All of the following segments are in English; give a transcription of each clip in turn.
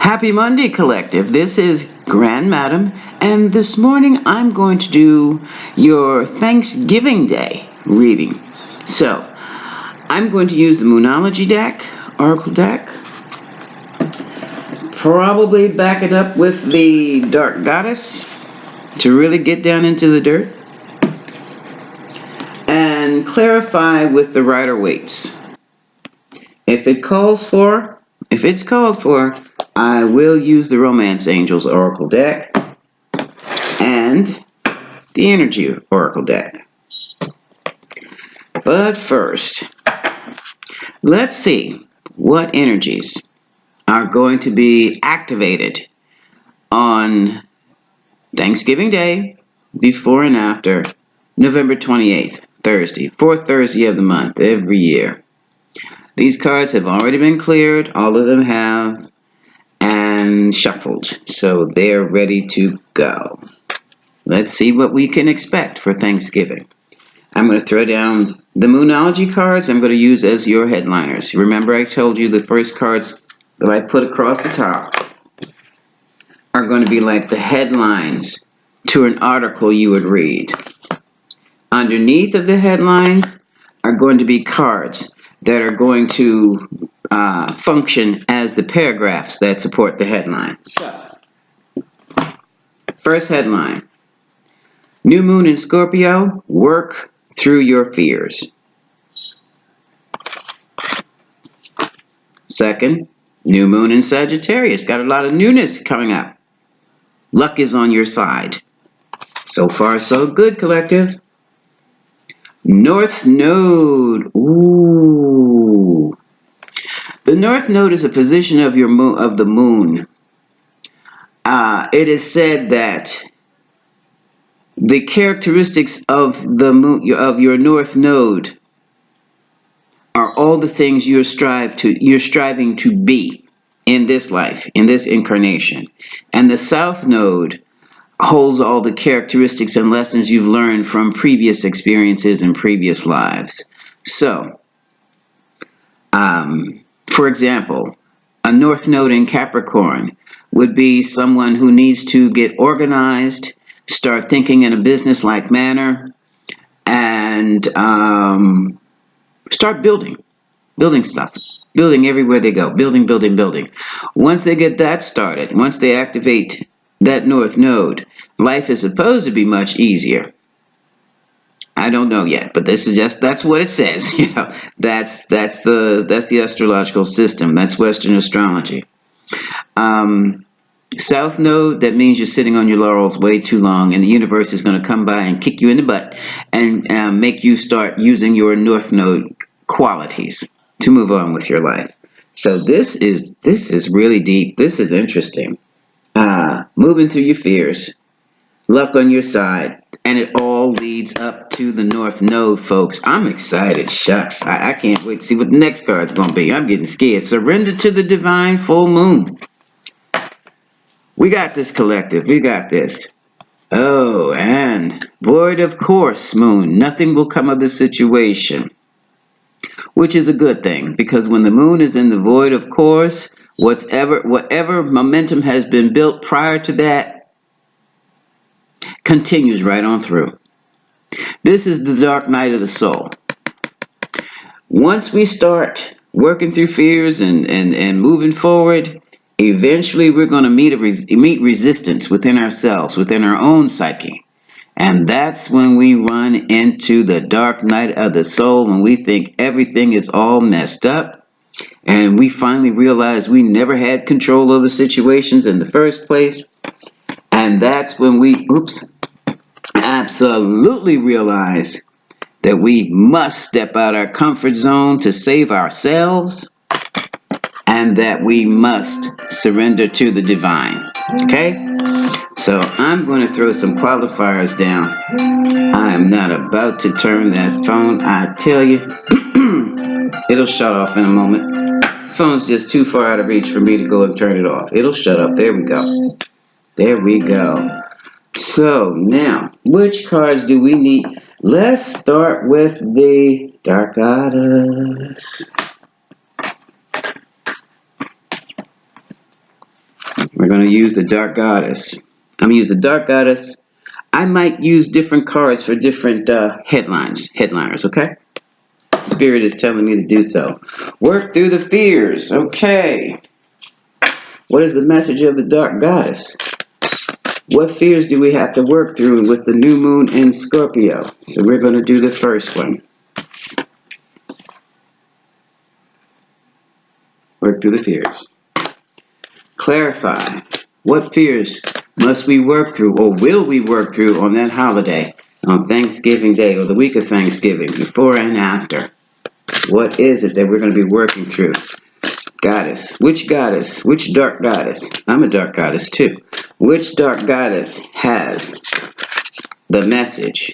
Happy Monday, Collective. This is Grand Madam, and this morning I'm going to do your Thanksgiving Day reading. So, I'm going to use the Moonology deck, Oracle deck. Probably back it up with the Dark Goddess to really get down into the dirt. And clarify with the Rider-Waite. If it's called for, I will use the Romance Angels Oracle deck and the Energy Oracle deck. But first, let's see what energies are going to be activated on Thanksgiving Day, before and after November 28th, Thursday, fourth Thursday of the month, every year. These cards have already been cleared, all of them have, and shuffled, so they're ready to go. Let's see what we can expect for Thanksgiving. I'm going to throw down the Moonology cards I'm going to use as your headliners. Remember I told you the first cards that I put across the top are going to be like the headlines to an article you would read. Underneath of the headlines are going to be cards that are going to function as the paragraphs that support the headline. So, first headline. New Moon in Scorpio, work through your fears. Second, New Moon in Sagittarius, got a lot of newness coming up. Luck is on your side. So far, so good, Collective. North Node. Ooh. The North Node is a position of the moon. It is said that the characteristics of the moon, of your North Node, are all the things you're striving to be in this life, in this incarnation. And the South Node holds all the characteristics and lessons you've learned from previous experiences and previous lives. So, for example, a North Node in Capricorn would be someone who needs to get organized, start thinking in a business-like manner, and start building stuff. Building everywhere they go. Building. Once they get that started, once they activate that North Node, life is supposed to be much easier. I don't know yet, but that's what it says. That's the astrological system. That's Western astrology. South Node, that means you're sitting on your laurels way too long, and the universe is going to come by and kick you in the butt and make you start using your North Node qualities to move on with your life. So this is really deep. This is interesting. Moving through your fears, luck on your side, and it all leads up to the North Node, folks. I'm excited. Shucks. I can't wait to see what the next card's going to be. I'm getting scared. Surrender to the divine full moon. We got this, Collective. We got this. Oh, and void of course, moon. Nothing will come of the situation. Which is a good thing, because when the moon is in the void of course, whatever momentum has been built prior to that continues right on through. This is the dark night of the soul. Once we start working through fears and moving forward, eventually we're going to meet resistance within ourselves, within our own psyche. And that's when we run into the dark night of the soul, when we think everything is all messed up. And we finally realize we never had control over situations in the first place. And that's when we, absolutely realize that we must step out our comfort zone to save ourselves, and that we must surrender to the divine. Okay? So I'm going to throw some qualifiers down. I am not about to turn that phone. I tell you, it'll shut off in a moment. Phone's just too far out of reach for me to go and turn it off. It'll shut up. There we go. There we go. So now, which cards do we need? Let's start with the Dark Goddess. We're going to use the Dark Goddess. I'm going to use the Dark Goddess. I might use different cards for different headliners, okay? Spirit is telling me to do so. Work through the fears. Okay. What is the message of the Dark Goddess? What fears do we have to work through with the new moon in Scorpio? So we're going to do the first one. Work through the fears. Clarify. What fears must we work through, or will we work through on that holiday, on Thanksgiving Day, or the week of Thanksgiving, before and after? What is it that we're going to be working through? Goddess. Which goddess? Which dark goddess? I'm a dark goddess too. Which dark goddess has the message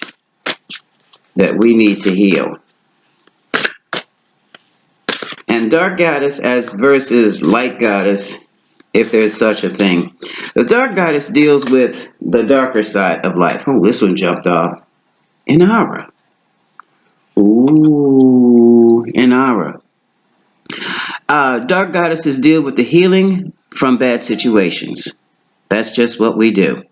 that we need to heal? And dark goddess as versus light goddess, if there's such a thing. The dark goddess deals with the darker side of life. Oh, this one jumped off. Inara. Ooh, Inara. Dark goddesses deal with the healing from bad situations. That's just what we do.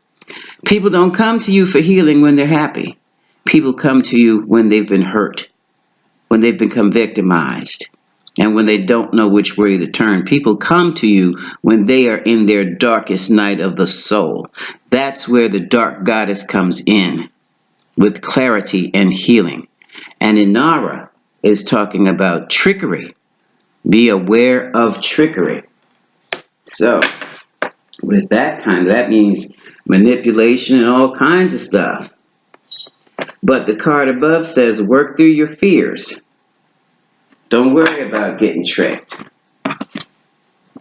People don't come to you for healing when they're happy. People come to you when they've been hurt, when they've become victimized, and when they don't know which way to turn. People come to you when they are in their darkest night of the soul. That's where the dark goddess comes in, with clarity and healing. And Inara is talking about trickery. Be aware of trickery. So, with that means manipulation and all kinds of stuff. But the card above says, work through your fears. Don't worry about getting tricked.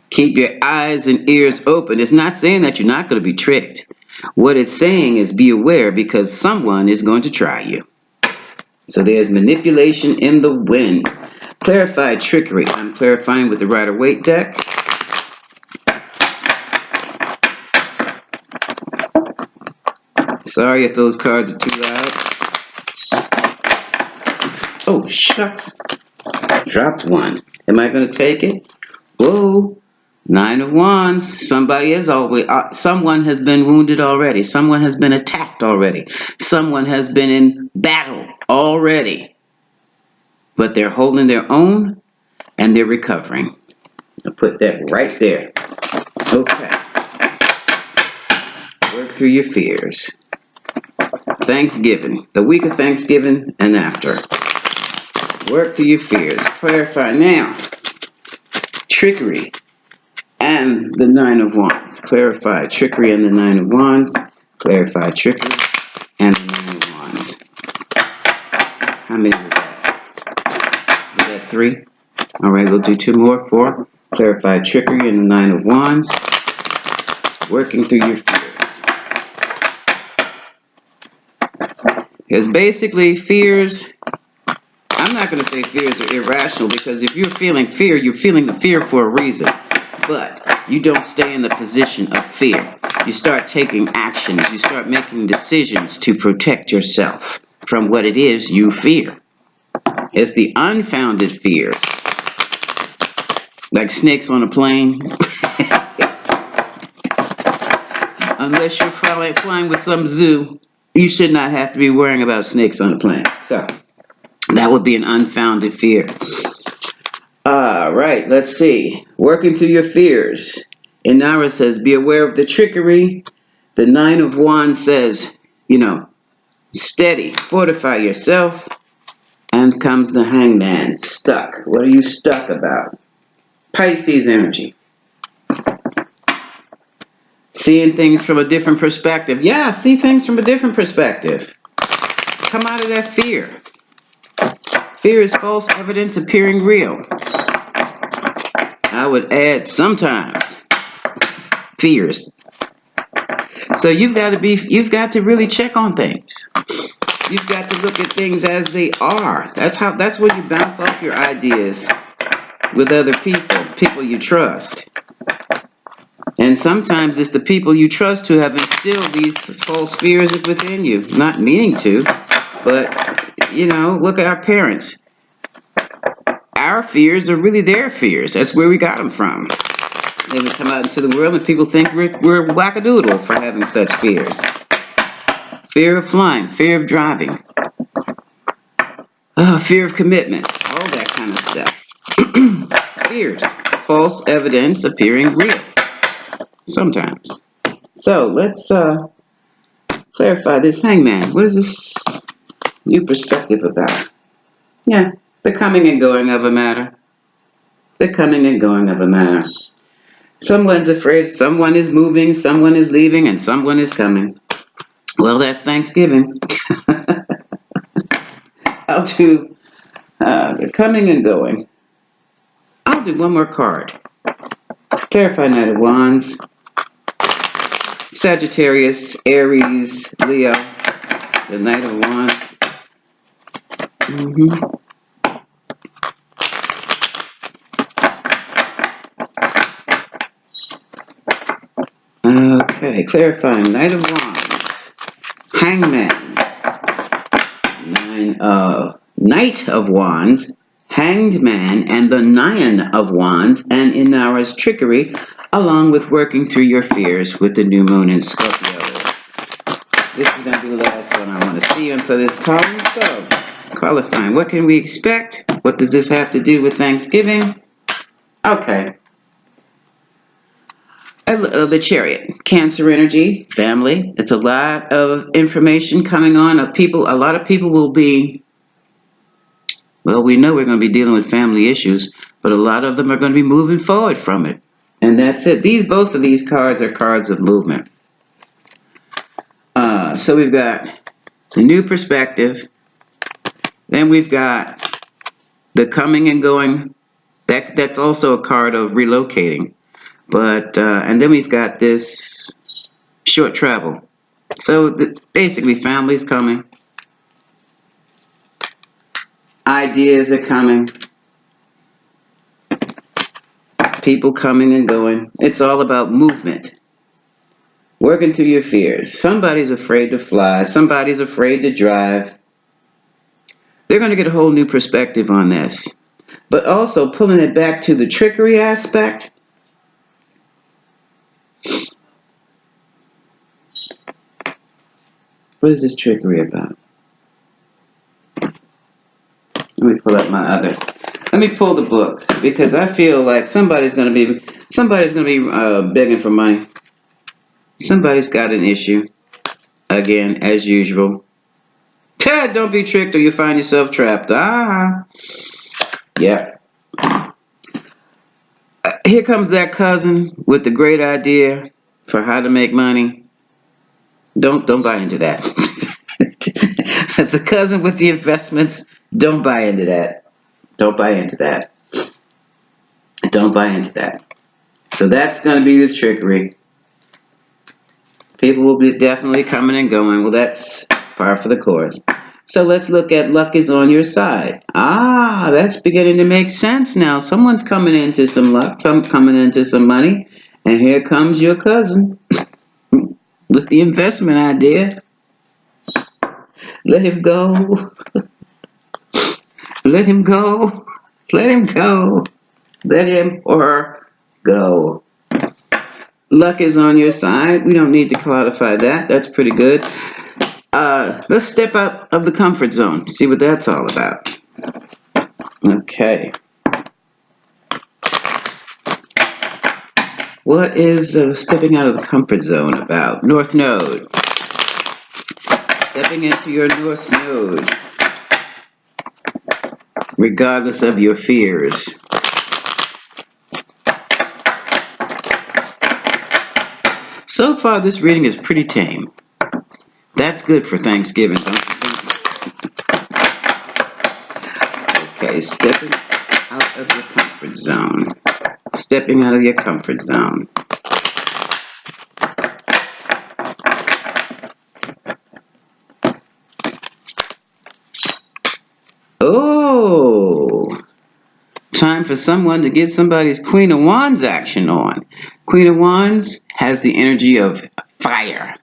Keep your eyes and ears open. It's not saying that you're not going to be tricked. What it's saying is be aware, because someone is going to try you. So there's manipulation in the wind. Clarified trickery. I'm clarifying with the Rider-Waite deck. Sorry if those cards are too loud. Oh, shucks. Dropped one. Am I going to take it? Whoa. 9 of Wands. Someone has been wounded already. Someone has been attacked already. Someone has been in battle already. But they're holding their own and they're recovering. I'll put that right there. Okay. Work through your fears. Thanksgiving. The week of Thanksgiving and after. Work through your fears. Clarify now. Trickery and the 9 of Wands. Clarify trickery and the 9 of Wands. Clarify trickery and the 9 of Wands. How many was that? Was that 3? All right, we'll do 2 more. 4. Clarify trickery and the 9 of Wands. Working through your fears. Because basically fears, I'm not going to say fears are irrational, because if you're feeling fear, you're feeling the fear for a reason. But you don't stay in the position of fear. You start taking actions. You start making decisions to protect yourself from what it is you fear. It's the unfounded fear. Like snakes on a plane. Unless you're flying with some zoo, you should not have to be worrying about snakes on a plane. So, that would be an unfounded fear. Right, let's see. Working through your fears. Inara says, be aware of the trickery. The 9 of Wands says, steady, fortify yourself. And comes the Hangman, stuck. What are you stuck about? Pisces energy. Seeing things from a different perspective. Yeah, see things from a different perspective. Come out of that fear. Fear is false evidence appearing real. I would add sometimes fears. So you've got to really check on things. You've got to look at things as they are. That's where you bounce off your ideas with other people you trust. And sometimes it's the people you trust who have instilled these false fears within you. Not meaning to, but, look at our parents. Our fears are really their fears. That's where we got them from. then we come out into the world and people think we're wackadoodle for having such fears. Fear of flying, fear of driving, fear of commitment, all that kind of stuff. Fears, false evidence appearing real, sometimes. So let's clarify this hangman. What is this new perspective about? Yeah, the coming and going of a matter. The coming and going of a matter. Someone's afraid, someone is moving, someone is leaving, and someone is coming. Well, that's Thanksgiving. I'll do the coming and going. I'll do one more card. Clarify Knight of Wands. Sagittarius, Aries, Leo. The Knight of Wands. Okay, clarifying Knight of Wands. Hangman. Knight of Wands. Hanged Man, and the Nine of Wands, and Inara's trickery, along with working through your fears with the new moon in Scorpio. This is going to be the last one I want to see until this column. So, qualifying. What can we expect? What does this have to do with Thanksgiving? Okay. The Chariot. Cancer energy, family. It's a lot of information coming on. A lot of people will be, well, we know we're going to be dealing with family issues, but a lot of them are going to be moving forward from it. And that's it. Both of these cards are cards of movement. So we've got the new perspective. Then we've got the coming and going. That's also a card of relocating. But and then we've got this short travel. So basically, family's coming. Ideas are coming. People coming and going. It's all about movement. Working through your fears. Somebody's afraid to fly. Somebody's afraid to drive. They're going to get a whole new perspective on this. But also pulling it back to the trickery aspect. What is this trickery about? Let me pull up let me pull the book, because I feel like somebody's going to be begging for money. Somebody's got an issue. Again, as usual. Don't be tricked or you find yourself trapped. Yeah. Here comes that cousin with the great idea for how to make money. Don't buy into that. The cousin with the investments, don't buy into that. Don't buy into that. Don't buy into that. So that's going to be the trickery. People will be definitely coming and going. Well, that's par for the course. So let's look at luck is on your side. That's beginning to make sense now. Someone's coming into some luck, some coming into some money, and here comes your cousin with the investment idea. Let him go. Let him go. Let him go. Let him or her go. Luck is on your side. We don't need to codify that. That's pretty good. Let's step out of the comfort zone. See what that's all about. Okay. What is stepping out of the comfort zone about? North Node. Stepping into your North Node. Regardless of your fears. So far, this reading is pretty tame. That's good for Thanksgiving, don't you think? Okay, stepping out of your comfort zone. Stepping out of your comfort zone. Oh, time for someone to get somebody's Queen of Wands action on. Queen of Wands has the energy of fire.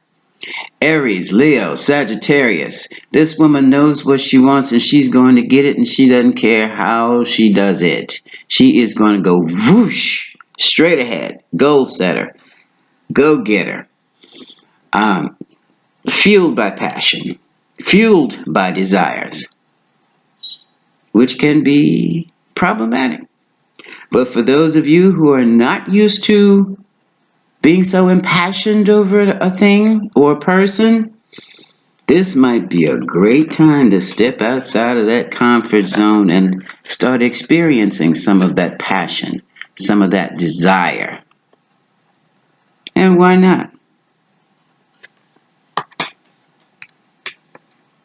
Aries, Leo, Sagittarius. This woman knows what she wants and she's going to get it, and she doesn't care how she does it. She is going to go whoosh straight ahead, goal setter, go-getter, fueled by passion, fueled by desires, which can be problematic. But for those of you who are not used to being so impassioned over a thing or a person, this might be a great time to step outside of that comfort zone and start experiencing some of that passion, some of that desire. And why not?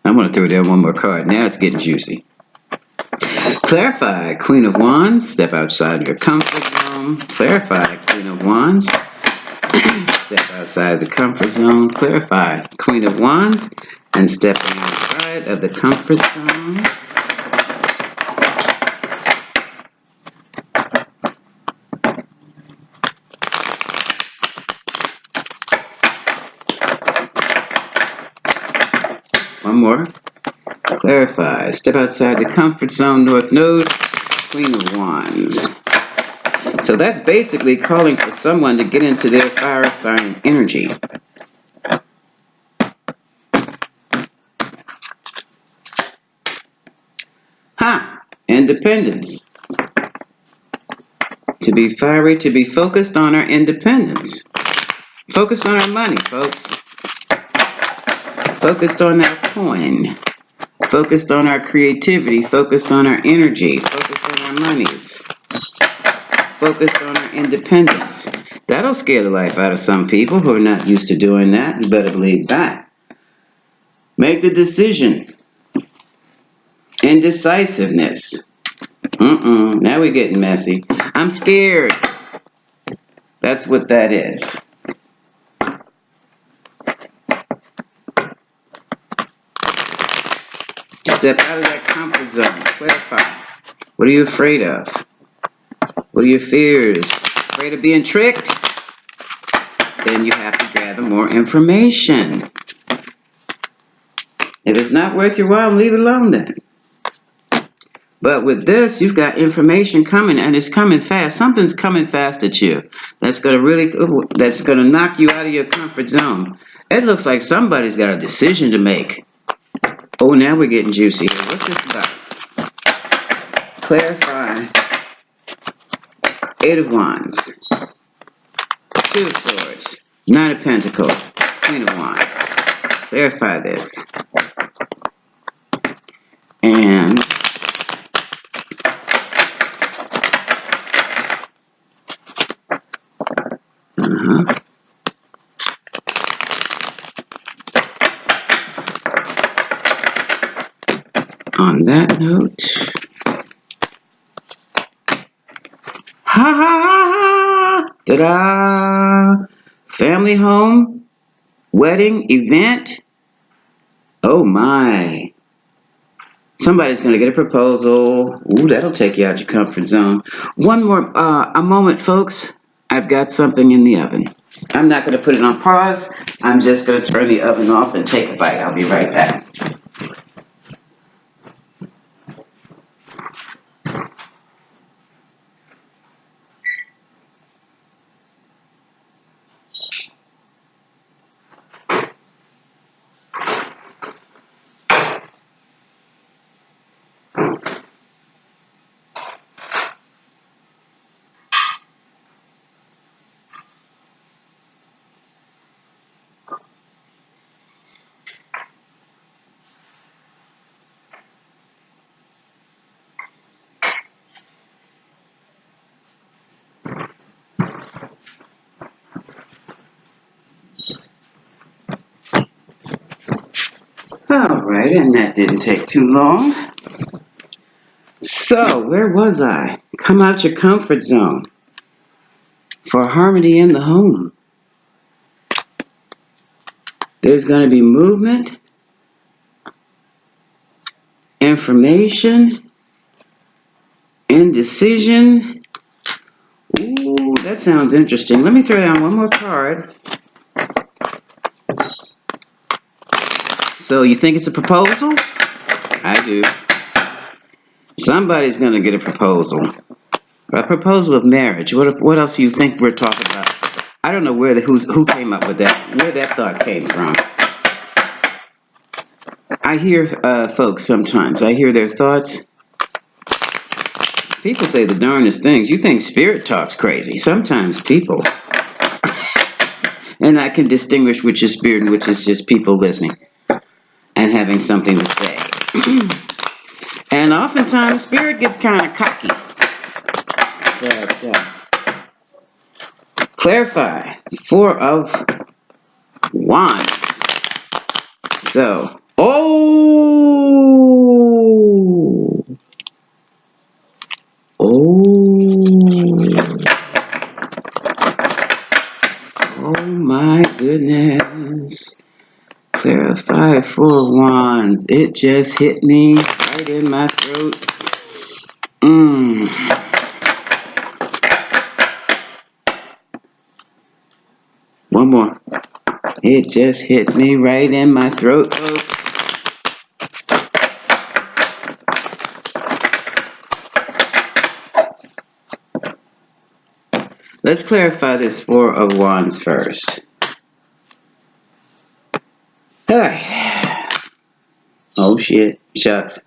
I'm going to throw down one more card. Now it's getting juicy. Clarify, Queen of Wands. Step outside your comfort zone. Clarify, Queen of Wands. Step outside the comfort zone. Clarify, Queen of Wands. And stepping outside of the comfort zone. One more. Clarify. Step outside the comfort zone, North Node, Queen of Wands. So that's basically calling for someone to get into their fire sign energy. Independence. To be fiery, to be focused on our independence. Focused on our money, folks. Focused on our coin. Focused on our creativity. Focused on our energy. Focused on our monies. Focused on our independence. That'll scare the life out of some people who are not used to doing that. You better believe that. Make the decision. Indecisiveness. Now we're getting messy. I'm scared. That's what that is. Step out of that comfort zone. Clarify. What are you afraid of? What are your fears? Afraid of being tricked? Then you have to gather more information. If it's not worth your while, leave it alone then. But with this, you've got information coming, and it's coming fast. Something's coming fast at you. That's gonna knock you out of your comfort zone. It looks like somebody's got a decision to make. Oh, now we're getting juicy here. What's this about? Clarify. Eight of Wands. Two of Swords. Nine of Pentacles. Queen of Wands. Clarify this. And on that note, ta-da! Family home, wedding, event. Oh my. Somebody's going to get a proposal. Ooh, that'll take you out your comfort zone. One more, a moment, folks. I've got something in the oven. I'm not going to put it on pause. I'm just going to turn the oven off and take a bite. I'll be right back. All right, and that didn't take too long. So, where was I? Come out your comfort zone for harmony in the home. There's going to be movement, information, indecision. Ooh, that sounds interesting. Let me throw down one more card. So, you think it's a proposal? I do. Somebody's going to get a proposal. A proposal of marriage. What else do you think we're talking about? I don't know who came up with that, where that thought came from. I hear folks sometimes. I hear their thoughts. People say the darndest things. You think spirit talks crazy. Sometimes people. And I can distinguish which is spirit and which is just people listening and having something to say. And oftentimes spirit gets kind of cocky. But clarify. 4 of Wands. So, oh, oh my goodness. Clarify 4 of Wands. It just hit me right in my throat. One more. It just hit me right in my throat, folks. Let's clarify this 4 of Wands first. Alright. Oh shit. Shucks.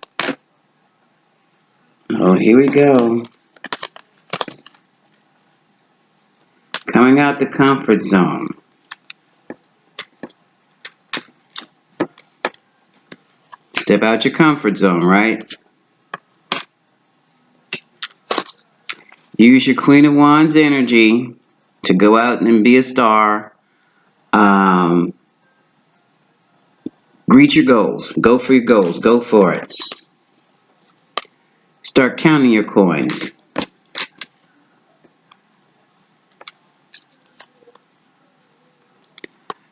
Oh, here we go. Coming out the comfort zone. Step out your comfort zone, right? Use your Queen of Wands energy to go out and be a star. Reach your goals. Go for your goals. Go for it. Start counting your coins.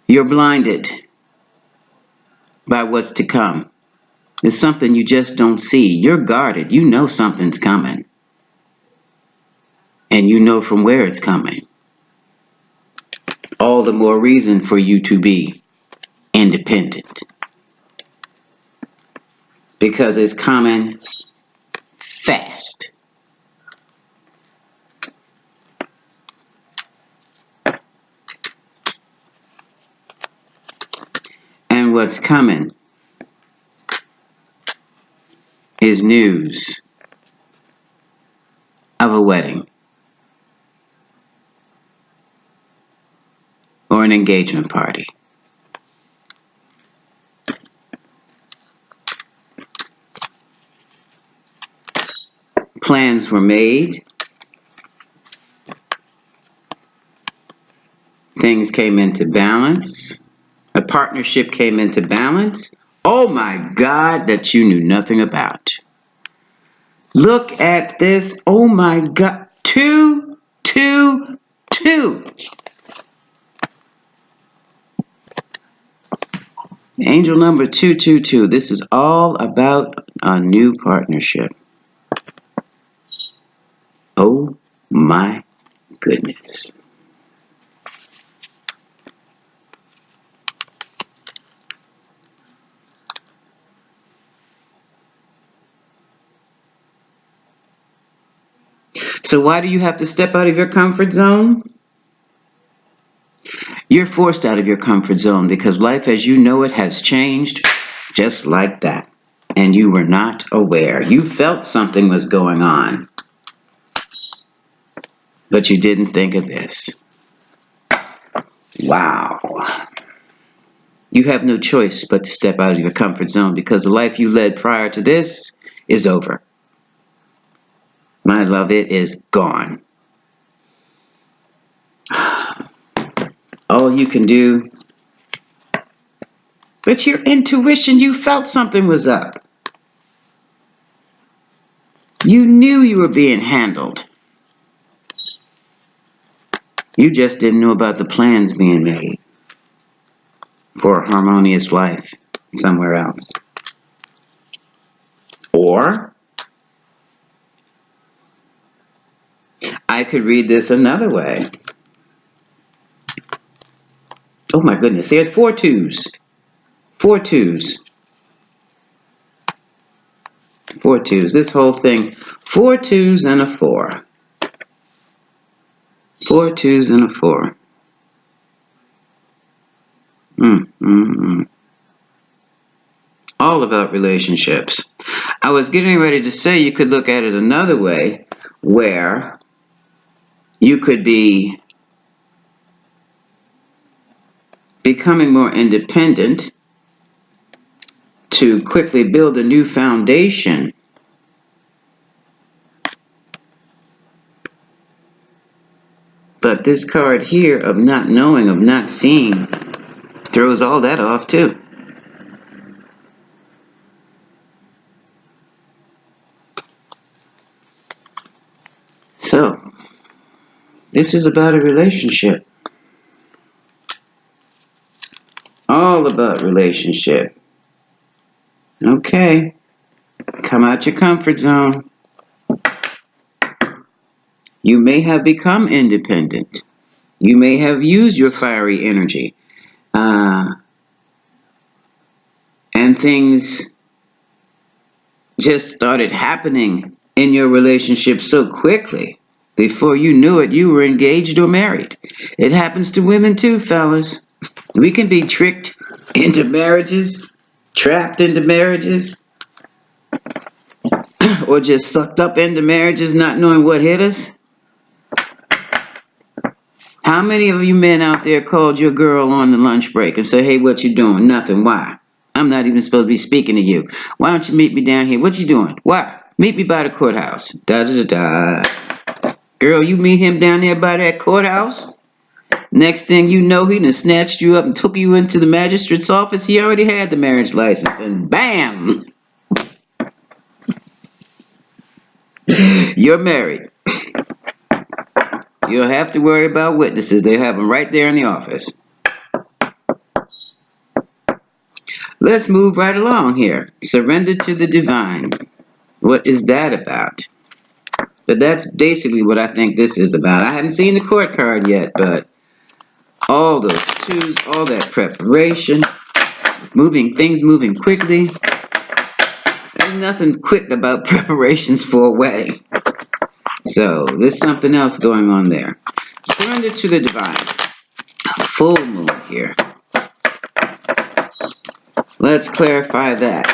You're blinded by what's to come. It's something you just don't see. You're guarded. You know something's coming. And you know from where it's coming. All the more reason for you to be independent. Because it's coming fast. And what's coming is news of a wedding or an engagement party. Plans were made. Things came into balance. A partnership came into balance. Oh my God, that you knew nothing about. Look at this. Oh my God. 2, 2, 2. Angel number 222. This is all about a new partnership. Oh my goodness. So why do you have to step out of your comfort zone? You're forced out of your comfort zone because life as you know it has changed just like that. And you were not aware. You felt something was going on. But you didn't think of this. Wow. You have no choice but to step out of your comfort zone because the life you led prior to this is over. My love, it is gone. All you can do, but your intuition, you felt something was up. You knew you were being handled. You just didn't know about the plans being made for a harmonious life somewhere else. Or I could read this another way. Oh my goodness, there's 4 twos. 4 twos. 4 twos. This whole thing, 4 twos and a 4. Four twos and a four. All about relationships. I was getting ready to say you could look at it another way, where you could be becoming more independent to quickly build a new foundation. But this card here of not knowing, of not seeing, throws all that off too. So, this is about a relationship. All about relationship. Okay. Come out your comfort zone. You may have become independent. You may have used your fiery energy. And things just started happening in your relationship so quickly. Before you knew it, you were engaged or married. It happens to women too, fellas. We can be tricked into marriages, trapped into marriages, or just sucked up into marriages not knowing what hit us. How many of you men out there called your girl on the lunch break and said, hey, what you doing? Nothing. Why? I'm not even supposed to be speaking to you. Why don't you meet me down here? What you doing? Why? Meet me by the courthouse. Da-da-da-da. Girl, you meet him down there by that courthouse? Next thing you know, he done snatched you up and took you into the magistrate's office. He already had the marriage license. And bam! You're married. You don't have to worry about witnesses. They have them right there in the office. Let's move right along here. Surrender to the divine. What is that about? But that's basically what I think this is about. I haven't seen the court card yet, but all those twos, all that preparation, things moving quickly. There's nothing quick about preparations for a wedding. So there's something else going on there. Surrender to the divine. Full moon here. Let's clarify that.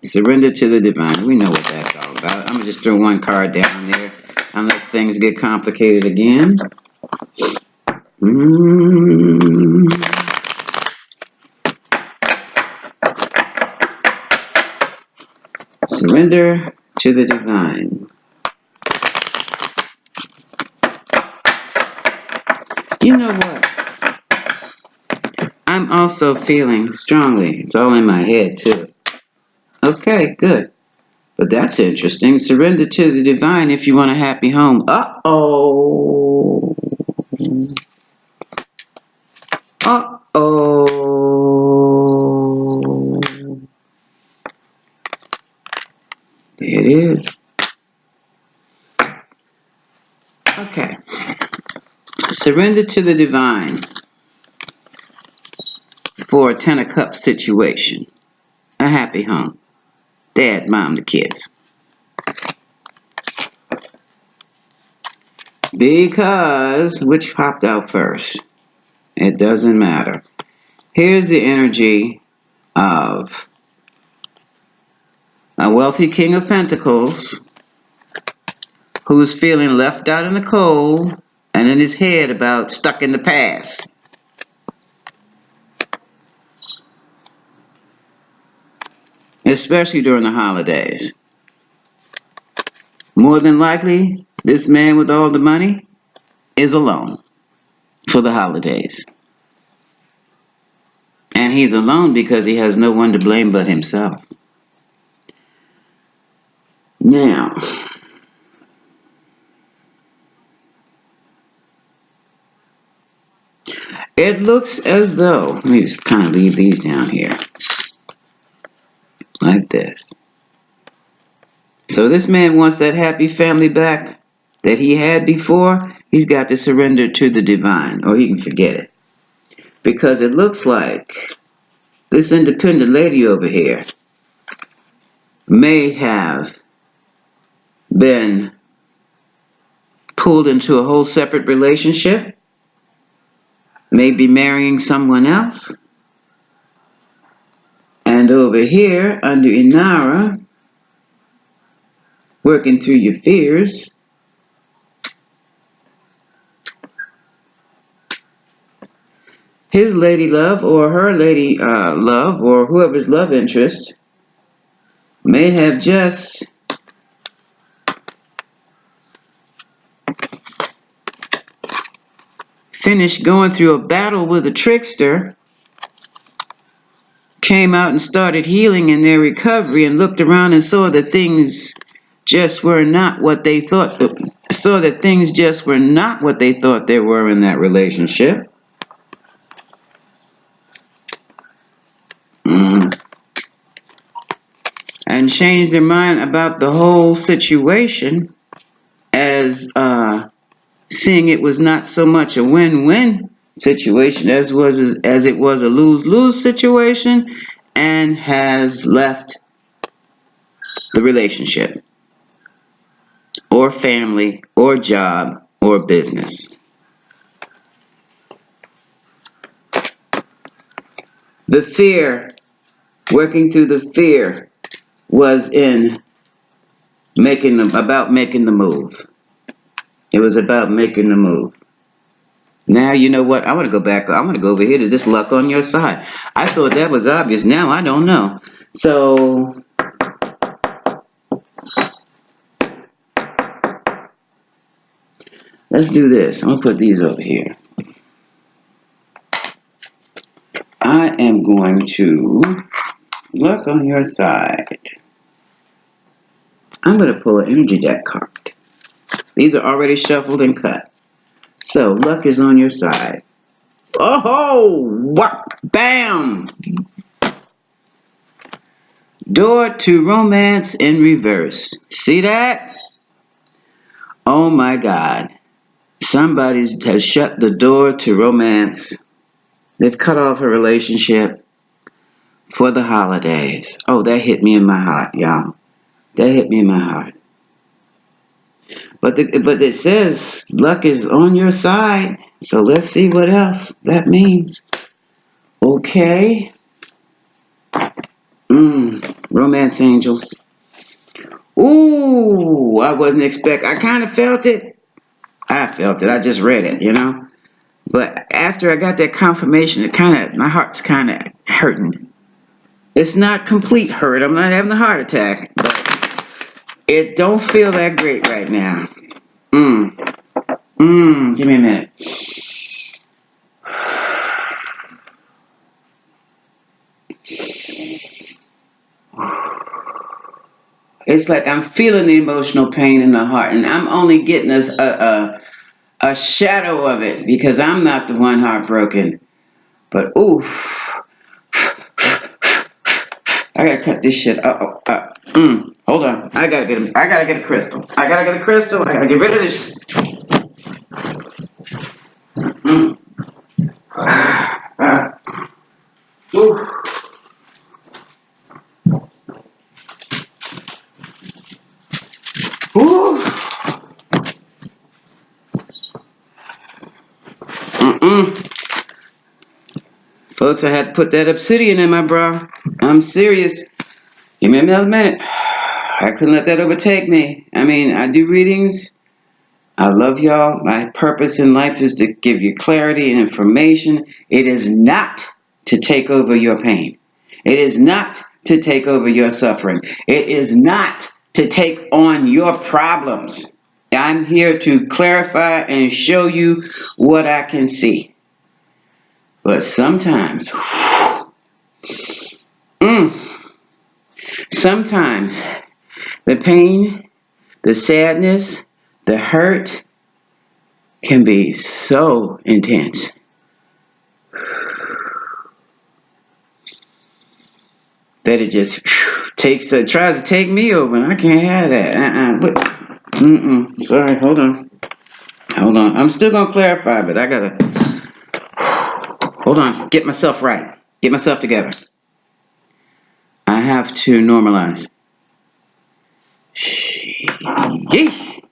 Surrender to the divine. We know what that's all about. I'm going to just throw one card down there unless things get complicated again. Surrender to the divine. You know what? I'm also feeling strongly. It's all in my head too. Okay, good. But that's interesting. Surrender to the divine if you want a happy home. Uh-oh. Uh-oh. There it is. Okay. Surrender to the divine for a Ten of Cups situation. A happy home. Dad, mom, the kids. Because, which popped out first? It doesn't matter. Here's the energy of a wealthy King of Pentacles who's feeling left out in the cold and in his head about stuck in the past. Especially during the holidays. More than likely, this man with all the money is alone for the holidays. And he's alone because he has no one to blame but himself. Now, it looks as though, let me just kind of leave these down here, like this. So this man wants that happy family back that he had before. He's got to surrender to the divine, or he can forget it. Because it looks like this independent lady over here may have been pulled into a whole separate relationship, maybe marrying someone else. And over here, under Inara, working through your fears, his lady love or her lady love or whoever's love interest may have just finished going through a battle with a trickster, came out and started healing in their recovery, and looked around and saw that things just were not what they thought, saw that things just were not what they thought they were in that relationship. And changed their mind about the whole situation as seeing it was not so much a win-win situation as it was a lose-lose situation, and has left the relationship or family or job or business. The fear, working through the fear, was in making the move. It was about making the move. Now, you know what? I want to go back. I want to go over here to this luck on your side. I thought that was obvious. Now I don't know. So, let's do this. I'm going to put these over here. I am going to luck on your side. I'm going to pull an energy deck card. These are already shuffled and cut. So, luck is on your side. Oh, what? Bam! Door to romance in reverse. See that? Oh my God. Somebody has shut the door to romance. They've cut off a relationship for the holidays. Oh, that hit me in my heart, y'all. That hit me in my heart. But it says luck is on your side. So let's see what else that means. Okay. Romance angels. Ooh, I wasn't expecting. I kind of felt it. I felt it. I just read it, you know. But after I got that confirmation, my heart's kind of hurting. It's not complete hurt. I'm not having a heart attack, but it don't feel that great right now. Give me a minute. It's like I'm feeling the emotional pain in the heart, and I'm only getting a shadow of it because I'm not the one heartbroken. But ooh, I gotta cut this shit. Hold on. I gotta get a crystal. I gotta get rid of this. Ooh. Ooh. Folks, I had to put that obsidian in my bra. I'm serious. Give me another minute. I couldn't let that overtake me. I mean, I do readings. I love y'all. My purpose in life is to give you clarity and information. It is not to take over your pain. It is not to take over your suffering. It is not to take on your problems. I'm here to clarify and show you what I can see. But sometimes, sometimes the pain, the sadness, the hurt can be so intense. That it just tries to take me over, and I can't have that. Sorry, hold on. I'm still gonna clarify, but I gotta hold on. Get myself right. Get myself together. I have to normalize. Yee.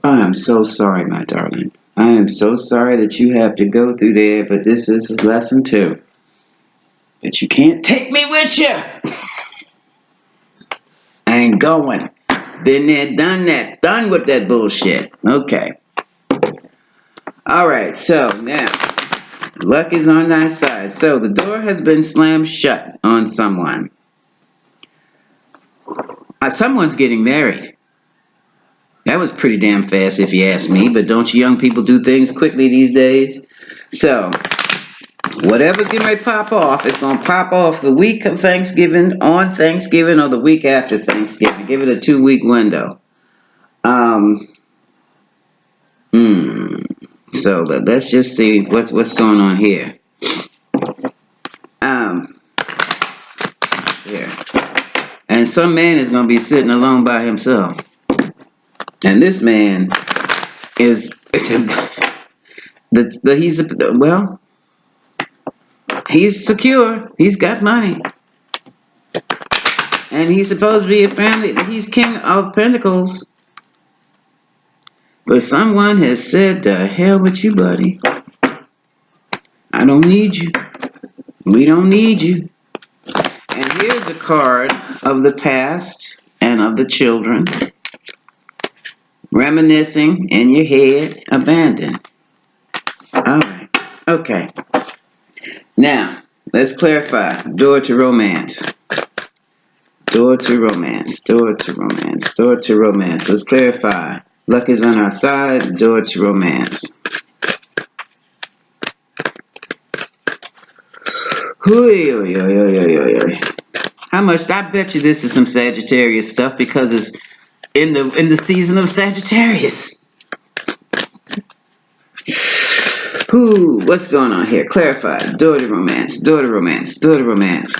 I am so sorry, my darling. I am so sorry that you have to go through there, but this is a lesson too. But you can't take me with you. I ain't going. Been there, done that. Done with that bullshit. Okay. Alright, so now, luck is on thy side. So the door has been slammed shut on someone. Someone's getting married. That was pretty damn fast if you ask me, but don't you young people do things quickly these days? So, whatever's getting ready to pop off, it's going to pop off the week of Thanksgiving, on Thanksgiving, or the week after Thanksgiving. Give it a 2-week window. So let's just see what's going on here. Here. And some man is going to be sitting alone by himself. And this man is, he's secure. He's got money. And he's supposed to be a family. He's king of pentacles. But someone has said, the hell with you, buddy. I don't need you. We don't need you. And here's a card of the past and of the children. Reminiscing in your head, abandoned. Alright, okay. Now, let's clarify. Door to romance. Door to romance. Door to romance. Door to romance. Let's clarify. Luck is on our side. Door to romance. How much? I bet you this is some Sagittarius stuff because it's in the season of Sagittarius. Ooh, what's going on here? Clarify. Door to romance. Door to romance. Door to romance.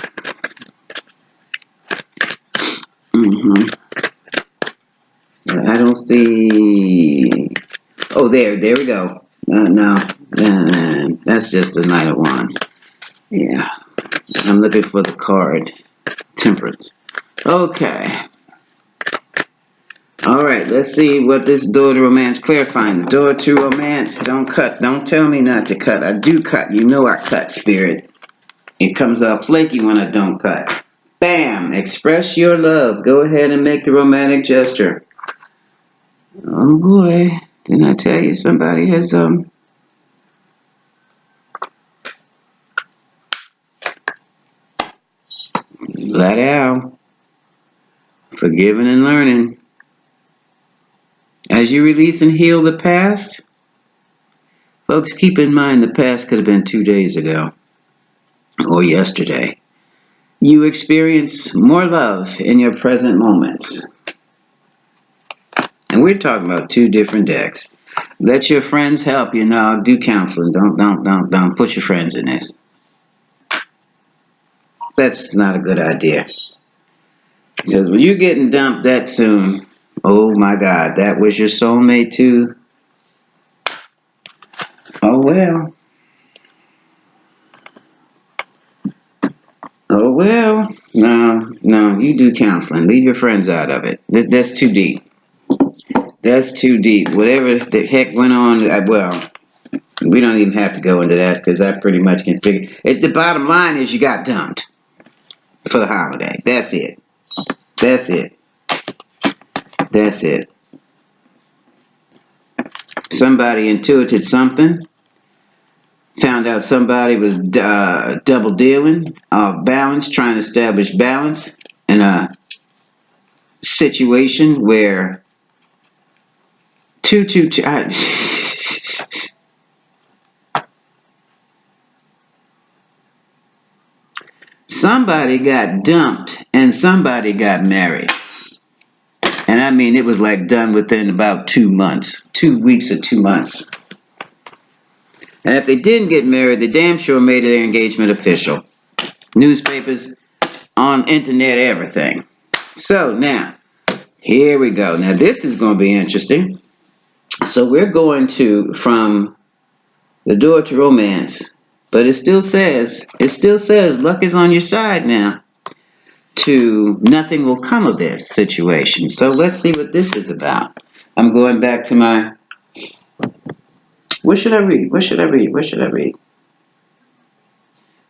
I don't see. Oh, there we go. No, that's just the Knight of Wands. Yeah, I'm looking for the card. Temperance. Okay. All right, let's see what this door to romance clarifying. The door to romance. Don't cut. Don't tell me not to cut. I do cut. You know I cut, spirit. It comes out flaky when I don't cut. Bam! Express your love. Go ahead and make the romantic gesture. Oh boy, didn't I tell you somebody has let out. Forgiving and learning. As you release and heal the past, folks, keep in mind the past could have been 2 days ago or yesterday. You experience more love in your present moments. And we're talking about 2 different decks. Let your friends help you. No, do counseling. Don't put your friends in this. That's not a good idea. Because when you're getting dumped that soon, oh my God, that was your soulmate too. Oh well. Oh well. No, you do counseling. Leave your friends out of it. That's too deep. That's too deep. Whatever the heck went on, we don't even have to go into that because I pretty much can figure it. The bottom line is you got dumped for the holiday. That's it. That's it. That's it. Somebody intuited something. Found out somebody was double dealing, off balance, trying to establish balance in a situation where two. Somebody got dumped and somebody got married. And I mean, it was like done within about 2 months, 2 weeks or 2 months. And if they didn't get married, they damn sure made their engagement official. Newspapers, on internet, everything. So now, here we go. Now this is going to be interesting. So we're going from the door to romance, but it still says luck is on your side now. to nothing will come of this situation. So let's see what this is about. I'm going back to my, what should I read? What should I read? What should I read?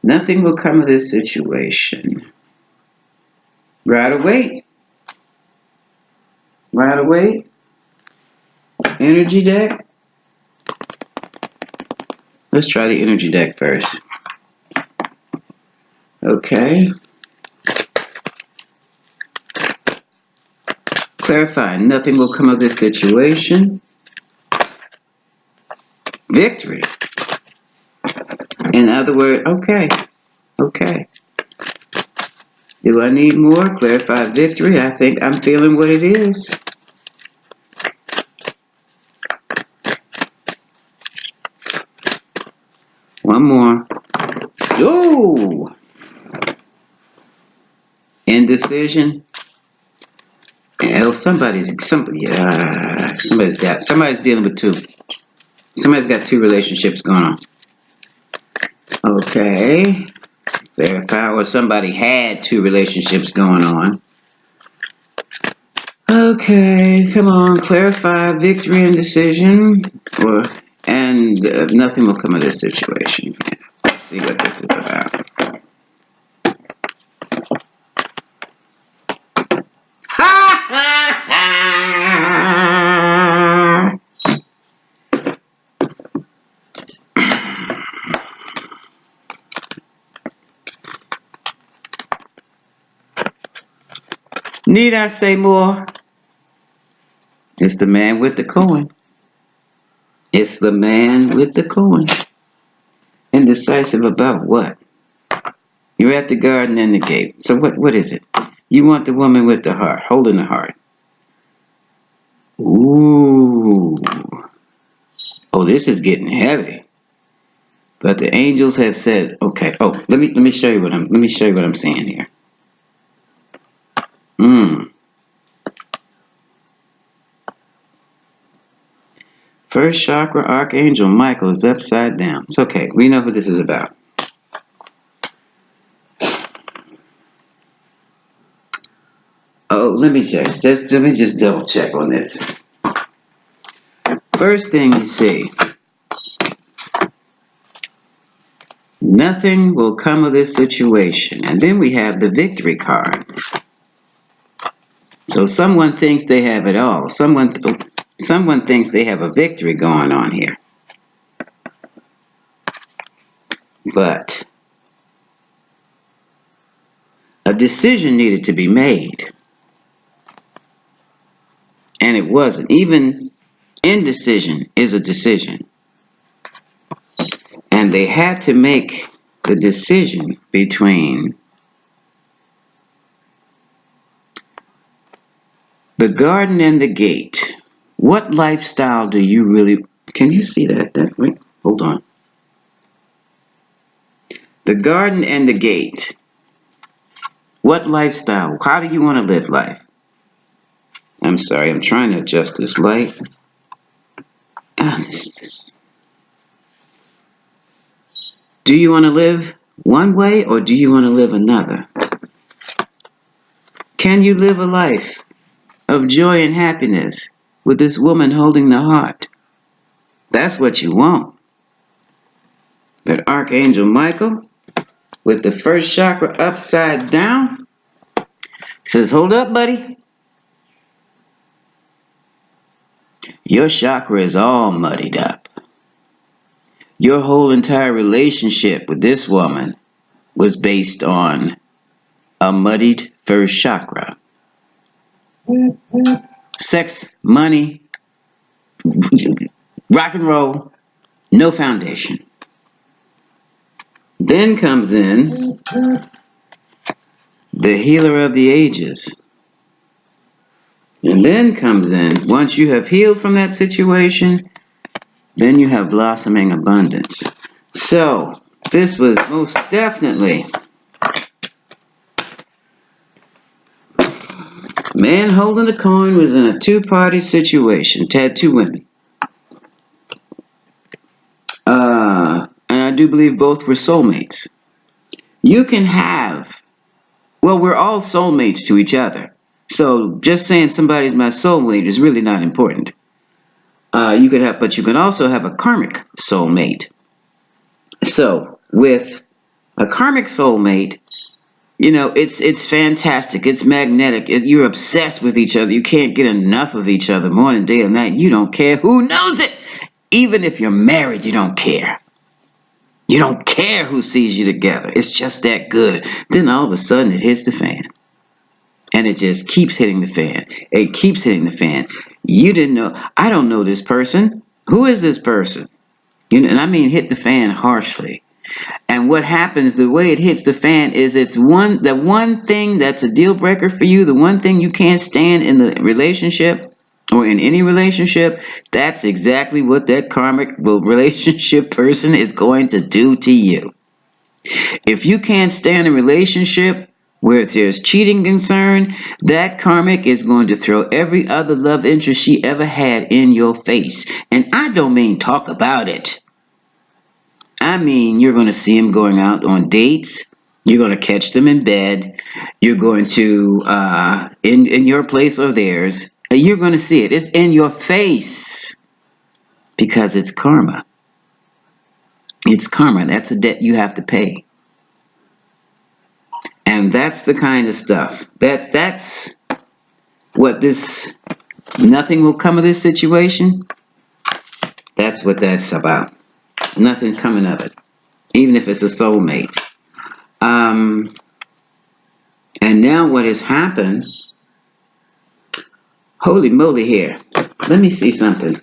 Nothing will come of this situation. Rider-Waite. Rider-Waite. Energy deck. Let's try the energy deck first. Okay. Clarify. Nothing will come of this situation. Victory. In other words, okay. Okay. Do I need more? Clarify victory. I think I'm feeling what it is. One more. Ooh! Indecision. And somebody's dealing with two. Somebody's got two relationships going on. Okay. Verify, or somebody had two relationships going on. Okay, come on, clarify victory and decision, and nothing will come of this situation. Let's see what this is about. Need I say more? It's the man with the coin. It's the man with the coin. Indecisive about what? You're at the garden and the gate. So what is it? You want the woman with the heart, holding the heart. Ooh. Oh, this is getting heavy. But the angels have said, okay. Oh, let me show you what I'm seeing here. First chakra, Archangel Michael is upside down. It's okay. We know what this is about. Oh, let me just double check on this. First thing you see, nothing will come of this situation. And then we have the victory card. So someone thinks they have it all. Someone thinks they have a victory going on here. But a decision needed to be made. And it wasn't. Even indecision is a decision. And they had to make the decision between the garden and the gate. What lifestyle do you really... Can you see that? Wait, hold on. The garden and the gate. What lifestyle? How do you want to live life? I'm sorry, I'm trying to adjust this light. Do you want to live one way or do you want to live another? Can you live a life of joy and happiness with this woman holding the heart? That's what you want. But Archangel Michael, with the first chakra upside down, says, hold up, buddy. Your chakra is all muddied up. Your whole entire relationship with this woman was based on a muddied first chakra. Sex, money, rock and roll, no foundation. Then comes in the healer of the ages. And then comes in, once you have healed from that situation, then you have blossoming abundance. So, this was most definitely man holding the coin was in a two-party situation. Had two women. And I do believe both were soulmates. You can have Well, we're all soulmates to each other. So just saying somebody's my soulmate is really not important. But you can also have a karmic soulmate. So with a karmic soulmate, it's fantastic. It's magnetic. You're obsessed with each other. You can't get enough of each other, morning, day, or night. You don't care who knows it. Even if you're married, you don't care. You don't care who sees you together. It's just that good. Then all of a sudden it hits the fan. And it just keeps hitting the fan. It keeps hitting the fan. You didn't know. I don't know this person. Who is this person? And I mean hit the fan harshly. And what happens, the way it hits the fan is the one thing that's a deal breaker for you, the one thing you can't stand in the relationship or in any relationship, that's exactly what that karmic relationship person is going to do to you. If you can't stand a relationship where there's cheating concern, that karmic is going to throw every other love interest she ever had in your face. And I don't mean talk about it. I mean, you're going to see them going out on dates. You're going to catch them in bed. You're going to, in your place or theirs, you're going to see it. It's in your face because it's karma. It's karma. That's a debt you have to pay. And that's the kind of stuff. That's what this, nothing will come of this situation. That's what that's about. Nothing coming of it. Even if it's a soulmate. And now what has happened, holy moly here. Let me see something.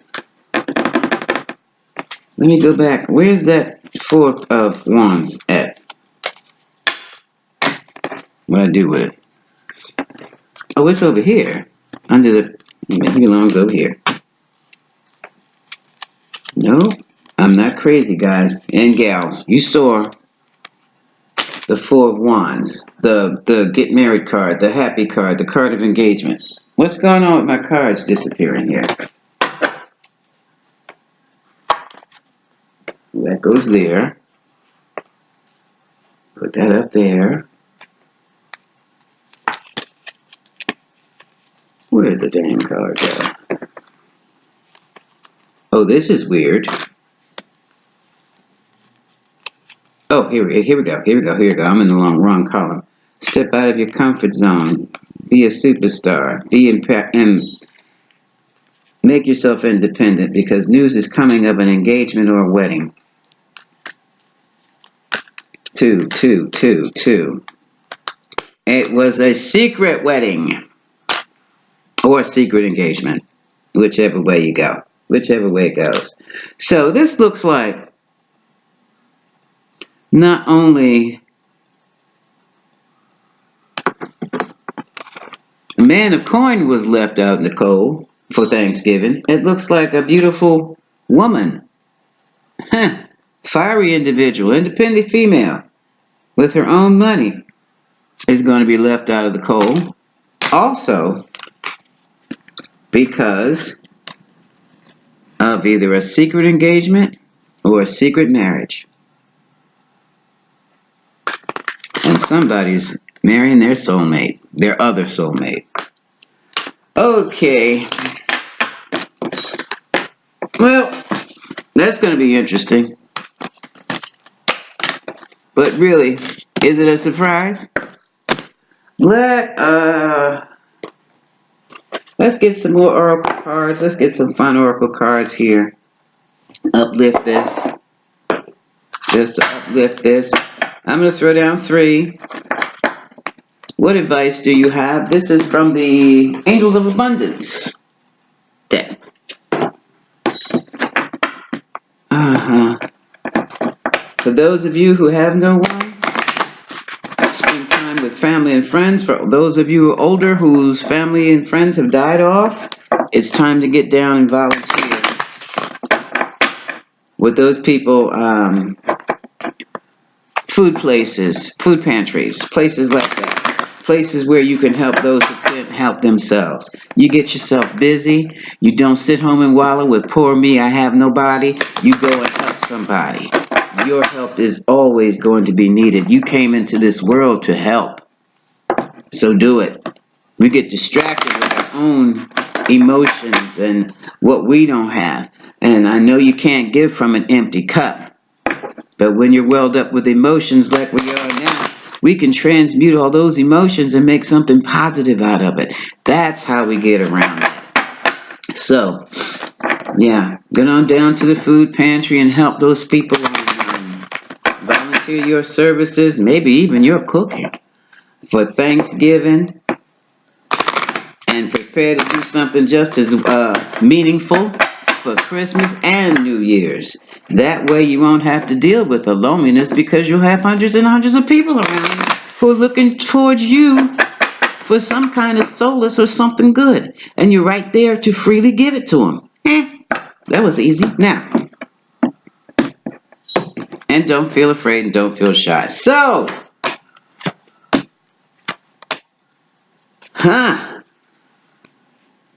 Let me go back. Where's that Four of Wands at? What I do with it? Oh, it's over here. Under the, he belongs over here. No, I'm not crazy, guys and gals. You saw the Four of Wands, the get married card, the happy card, the card of engagement. What's going on with my cards disappearing here? That goes there. Put that up there. Where did the damn card go? Oh, this is weird. Oh, here we go. I'm in the wrong column. Step out of your comfort zone. Be a superstar. And make yourself independent because news is coming of an engagement or a wedding. 2, 2, 2, 2. It was a secret wedding or a secret engagement, whichever way you go, whichever way it goes. So this looks like not only a man of coin was left out in the cold for Thanksgiving. It looks like a beautiful woman, fiery individual, independent female with her own money is going to be left out of the cold. Also, because of either a secret engagement or a secret marriage. And somebody's marrying their soulmate, their other soulmate. Okay. Well, that's going to be interesting. But really, is it a surprise? Let's get some more oracle cards. Let's get some fun oracle cards here. Uplift this. Just to uplift this. I'm going to throw down 3. What advice do you have? This is from the Angels of Abundance deck. For those of you who have no one, spend time with family and friends. For those of you who are older whose family and friends have died off, it's time to get down and volunteer with those people. Food places, food pantries, places like that. Places where you can help those who couldn't help themselves. You get yourself busy. You don't sit home and wallow with poor me, I have nobody. You go and help somebody. Your help is always going to be needed. You came into this world to help. So do it. We get distracted with our own emotions and what we don't have. And I know you can't give from an empty cup. But when you're welled up with emotions like we are now, we can transmute all those emotions and make something positive out of it. That's how we get around it. So, yeah, get on down to the food pantry and help those people. Volunteer your services, maybe even your cooking for Thanksgiving, and prepare to do something just as meaningful for Christmas and New Year's. That way you won't have to deal with the loneliness because you'll have hundreds and hundreds of people around you who are looking towards you for some kind of solace or something good. And you're right there to freely give it to them. That was easy. Now, and don't feel afraid and don't feel shy. So,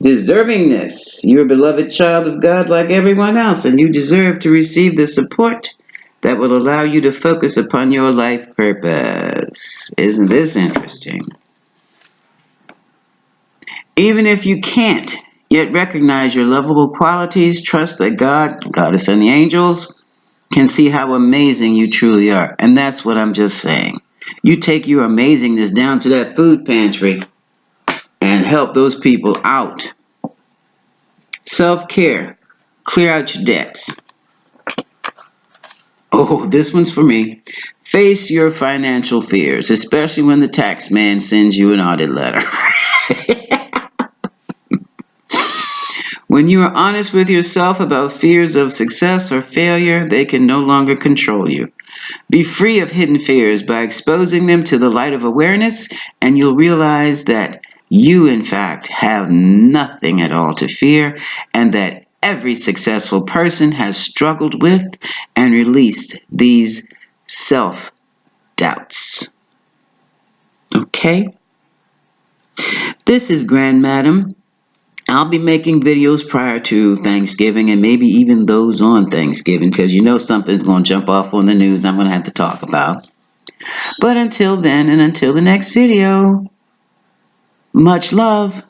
deservingness. You're a beloved child of God like everyone else, and you deserve to receive the support that will allow you to focus upon your life purpose. Isn't this interesting? Even if you can't yet recognize your lovable qualities, trust that God, Goddess, and the angels can see how amazing you truly are. And that's what I'm just saying. You take your amazingness down to that food pantry and help those people out. Self-care. Clear out your debts. Oh, this one's for me. Face your financial fears, especially when the tax man sends you an audit letter. When you are honest with yourself about fears of success or failure, they can no longer control you. Be free of hidden fears by exposing them to the light of awareness, and you'll realize that you, in fact, have nothing at all to fear, and that every successful person has struggled with and released these self-doubts. Okay? This is Grand Madam. I'll be making videos prior to Thanksgiving and maybe even those on Thanksgiving because you know something's going to jump off on the news I'm going to have to talk about. But until then and until the next video, much love.